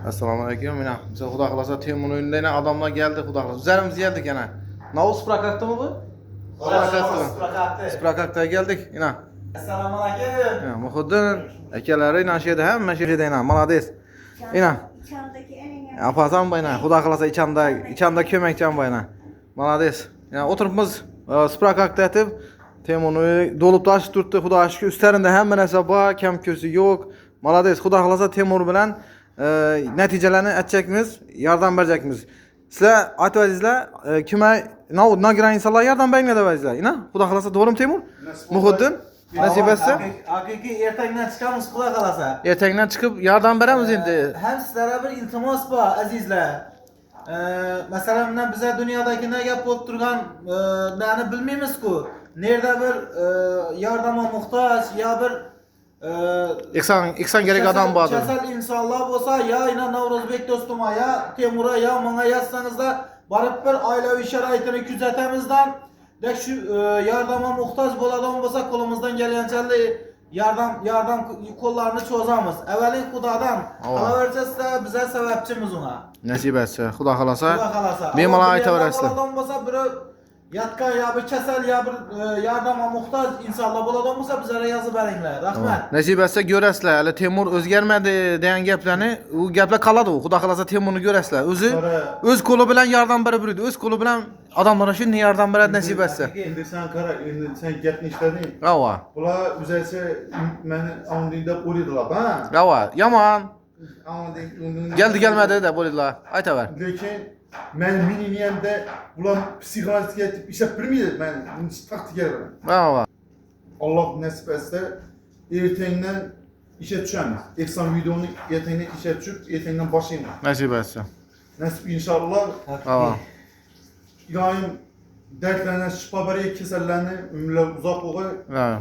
Assalomu alaykum. Mana bize Xudo xolasa Temur o'yinida yana odamlar keldi, Xudo xolasa. Üzerimiz geldik yana. Navus Sprakak'ta mı bu? Sprakak'ta geldik. Yana. Assalomu alaykum. Ya Muhuddin akalari yana şeyde hem şeyde yana. Malades. Yana. Apazam bayna. Xudo xolasa içanda kömekcan bayna. Malades. Ya oturupmiz Sprakak'ta etib Temur'u dolup taşıp turttu. Xudo aşkı üstlerinde hemen hesaba, kem kösü yok. Malades. Xudo xolasa Temur bilen neticelerini edecekmiz, yardım verecekmiz. Sizler aytavazizlar, kime nagiran insanlar yardım beğenmeyedivazizlar. İna, Xudo xolasa doğru mu Temur? Muhuddin, nasip etse. Hakiki ertagdan chiqamiz, Xudo xolasa. Ertagdan chiqib yardım beramiz endi. Hem sizlarga bir iltimos bor, azizlar. Masalan, bize dünyadaki ne gap bo'lib turgan, nani bilmaymiz-ku. Nerede bir yardıma muhtaç ya bir İksan gerek adam vardır. Kesel insanlar olsa ya yine Navruzbek dostuma ya Temur'a ya bana yazsanız da barıp bir ailevi şeraitini küzetemizden de şu yardıma muhtaç boladan olsa kolumuzdan gelen yardım kollarını çözemiz. Evvelin Xudadan kalavereceğiz de bize sebepçimiz ona. Nasip etse, Xudo xolasa. Xudo xolasa. Men mana aytaverasizlar. Boladan olsa biri yatka ya bir kesel ya bir yardıma muhtaç insanlar boladan olsa bizlere yazı veringler. Rahmet. Nasip etse göresizlar. Hali Temur özgermedi deyen gaplarni, u gaplar qoladi. Xudo xolasa Temurni göresizlar. Öz kolu bilan yardım berib yuradi. Öz kolu bilan adamlara shunday yardım beradi nasip etse. Endi sen qara, endi sen gapni ishlading. Ava. Bular üzerse meni avdingda o'ylaydilar, ha? Ava, yomon. Avding Geldi gelmedi de bo'ladilar. Aytaver. Lekin men minimumda bular psixologik etib ishlab bilmaydi. Men taktik beraman. Ava. Alloh nasib etsa, ertangdan ishga tushamiz. Eksan videoni ertangdan ishga tushib, ertangdan boshlaymiz. Nasip etse. Nasib inshaalloh. Ava. Iloyim dardlardan shifo beray, kasallarni umrlar uzoq bo'lg'ay. Ha.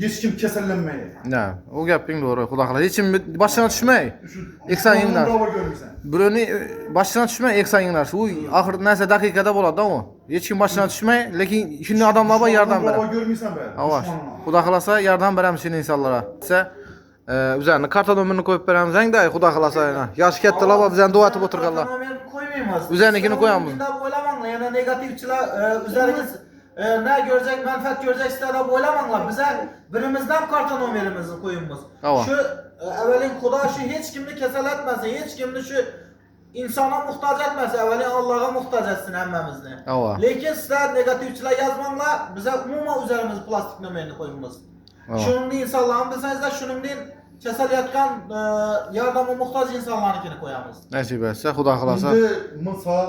Hech kim kasallanmaydi. Ne? O gaping doğru. Xudo xolasa. Hech kim boshdan tushmay. Eksan yinglar. Birovni boshdan tushmay eksan yinglar. U oxir narsa daqiqada bo'ladi u. Hech kim boshdan tushmay, lekin shunday odamlar bor yordam beradi. Görmeysen be. Ava. Xudo xolasa yordam beramiz shunday insonlarga. Desa, o'zlarini karta nomerini qo'yib beramiz da, Xudo xolasa. Yoshi kattalar bor, bizdan duo etib o'tirganlar. Üzerinikini koyamiz. Oylamanlar, yani negatifçiler üzeriniz ne görecek, menfaat görecek istediği oylamanlar. Bize birimizden karta numarimizi koyumuz. Şu evvelin Xuda şu hiç kimni kesel etmesin, hiç kimni şu insana muhtaç etmesin, evvelin Allah'a muhtaç etsin hemmemizni. Lekin sizler negatifçiler yazmanlar, bize umuma üzerimiz plastik numarini koyumuz. Şunun değil insanların deseniz de şunun değil kesel yatkan yardıma muhtaç insanlarınkini koyamız. Nasip etse, Xudo xolasa. Şimdi misal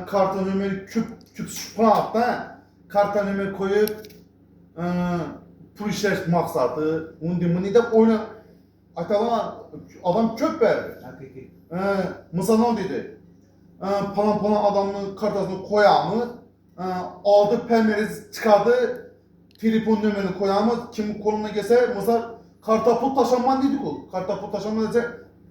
karta numara küp şupraqda karta numara koyup pul ishlash maqsadi, uni deb o'yna aytaman, adam köp berdi. Hakiki. Misal ne dedi? Falan adamın kartasını koyamız, aldı permeriz çıkardı, telefon numarını koyamız, kim koluna gelse misal karta pul taşınman dedik o. Karta pul taşınman dese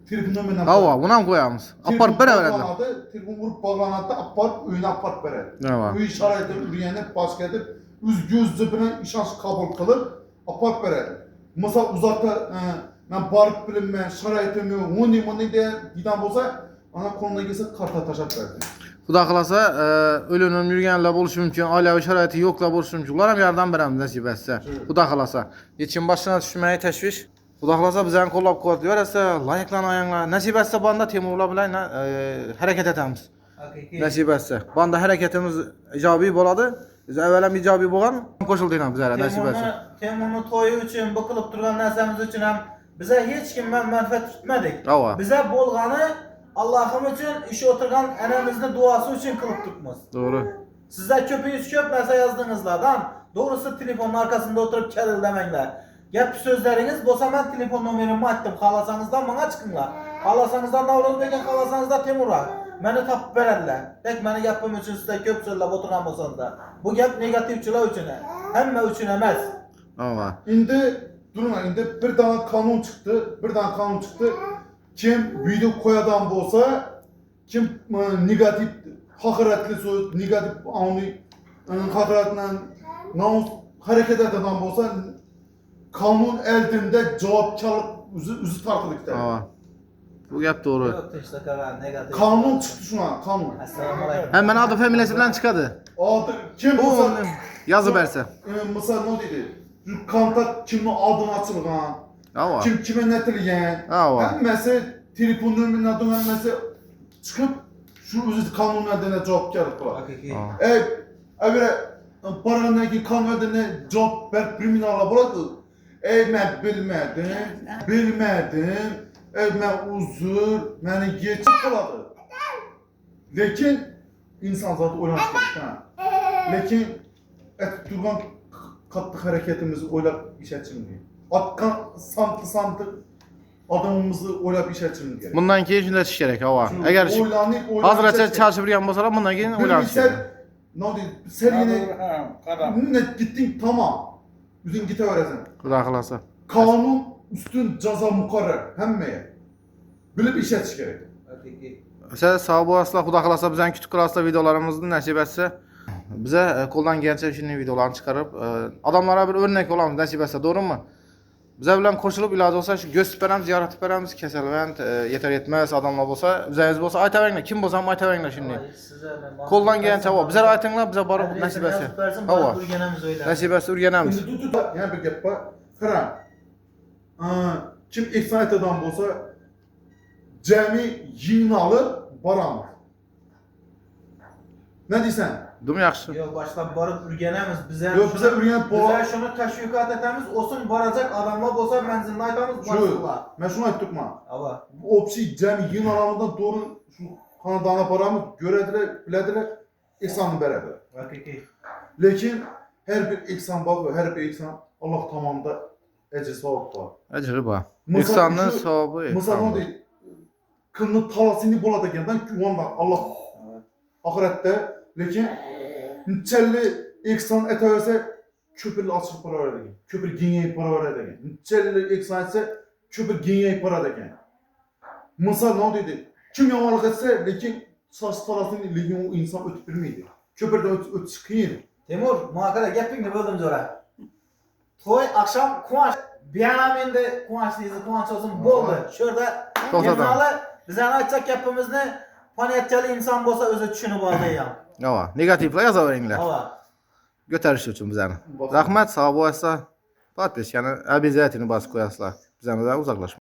telefon numarını Ava, buna mı koyamiz? Aparıp beraveradilar. Telefon vurup bağlanadı, aparıp öyle aparıp beradi. Ava. Bu işaret edip, üreyeni başka edip, gözü bilen işaç kabul kılıp, aparıp beradi. Misal uzakta, ben barıp bilinme, şarayetimi, onu diye giden olsa, ana koluna gelse karta taşıp beradi. Xudo xolasa, o'linib yurganlar bo'lishi mumkin, oilaviy sharoiti yo'qlar bo'lishi mumkin. Ular ham yordam beramiz nasib etsa. Xudo xolasa. Hech kim boshdan tushmay tashvish. Xudo xolasa bizlarni qo'llab-quvvatlayversa, loyiqlanayanglar. Nasib etsa banda Temurlar bilan harakat etamiz. Nasib etsa. Banda harakatimiz ijobiy bo'ladi. Biz avval ham ijobiy bo'lgan, qo'shildinglar bizlarga nasib etsa. Temurni to'yi uchun, bu qilib turgan narsamiz uchun ham bize hech kimdan manfaat tutmadik. Bize bo'lgani Allah'ım için işe oturgan enemizni duası için kılıp tutmaz. Doğru. Sizler köpüğünüz köp mesela yazdığınızlardan doğrusu telefonun arkasında oturup kelil demengler. Gap sözleriniz bosa ben telefon numarımı attım. Xalasanızdan bana çıkınlar. Xalasanızdan Navruzbek'e, xalasanızdan Temur'a. Beni tapıp vererler. Tek beni yapmam için size köp söyleyip oturan olsanız da. Bu gap negatifçiler için. Hemme için emez. Ava. Şimdi durun, indi bir tane kanun çıktı. Kim video koyadan olsa, kim negatif, hakaretli söz, negatif anı, hakaretle namus hareket eden olsa, kanun eldinde cevapkarlık üzü tartılıkta. Bu gap doğru. Yok tinchlik ağa, negativ. Kanun çıktı şuna, kanun. Assalomu alaykum. Hemen adı familiyası bilen çıkadı. Adı kim Bu olsa yazı verse. mesela ne dedi? Şu kontakt kimin adını açılgan, Ava. kim kime netilgen. Ava. Hemmesi telefon nömrünün adı hemmesi çıkıp şu özü kanun adına cevap gelip kula. Hakiki. Evre paranaki kanun adına cevap ver kriminala bıraktı. Ben bilmedim. Ben uzur, beni geçip kaladı. Lekin insan zatı oynamıştır. Lekin durgan katlı hareketimizi oylap işe çıkmıyor. Atkan santı adamımızı oylap işe çıkmıyor. Bundan keyin shunday ish kerak, ava. Agar hozircha çalışıp yurgan bo'lsalar, bundan keyin o'ylanish kerak. Ne oldu? Sen yine gittin tamam. Yüzün gite öğresin. Xudo xolasa. Kanun üstün ceza mukarrer hemmeye. Bilip işe çıkarır. Hakiki. Siz sağ bo'lasizlar, Xudo xolasa bizani kutib qolasizlar videolarimizni nasib etsa. Bize qo'ldan kelgancha shunday videolarni chiqarib, odamlarga bir o'rnak bo'lamiz nasib etsa, to'g'rimi? Bize bilan qo'shilib iloji bo'lsa shu go'sht beramiz, ziyorat beramiz, kasalvand, yetar yetmas odamlar bo'lsa, bizangiz bo'lsa aytaveringlar, kim bo'lsa ham aytaveringlar shunday. Qo'ldan kelgancha bizlar aytinglar, bize borib nasib etsa. Havo. Nasib etsa o'rganamiz. Tut. Yani bir gap var. Kıran. Kim eksaniyet adam olsa cemi yiyini alır, baramır. Ne diysen? Dum yaxshi. Yok başta barıp ürgenemiz. Yok bize ürgen Bize şunu teşvikat etmemiz olsun baracak adamlar olsa menzilini aytamız başlıklar. Ben şunu ayttık mı? Ava. O şey cemi yiyini alanından doğru şu kanadana paramı görediler, bilediler, eksanı beraber. Hakiki. Lekin her bir eksan var ve her bir eksan Allah tamamında ecri savab var. Ajri bor. Misal Ihsonning şu- savobi. Misal ne değil? Kılını talasını buladıklarından güven var. Allah ahirette. Lekin nçelli eksan etevese köpürlü açık para verir. Köpür ginyeyip para verir. Nçelli eksan etse köpür ginyeyip para verir. Misal ne dedi? Kim yamanlık etse lekin saç talasını lekin o insan ötüp bilmeydi. Köpürden ötüp çıkıydı. Temur, muhakkada gapingni böldüm zora. Toy akşam kuvanç, beyanamende kuvançlıyız, kuvanç olsun boldu. Şurada To'xtadim. yemnalı bize aytacak gapimizni paniyatçali inson bo'lsa o'zi tushunib oldi ham. Ava. Negativlar yozaveringlar. Ava. Ko'tarish uchun bizani. Rahmat, sog' bo'lasizlar. Podpiskani обязательно bosib qo'yasizlar. Bizdan uzoqlashmang.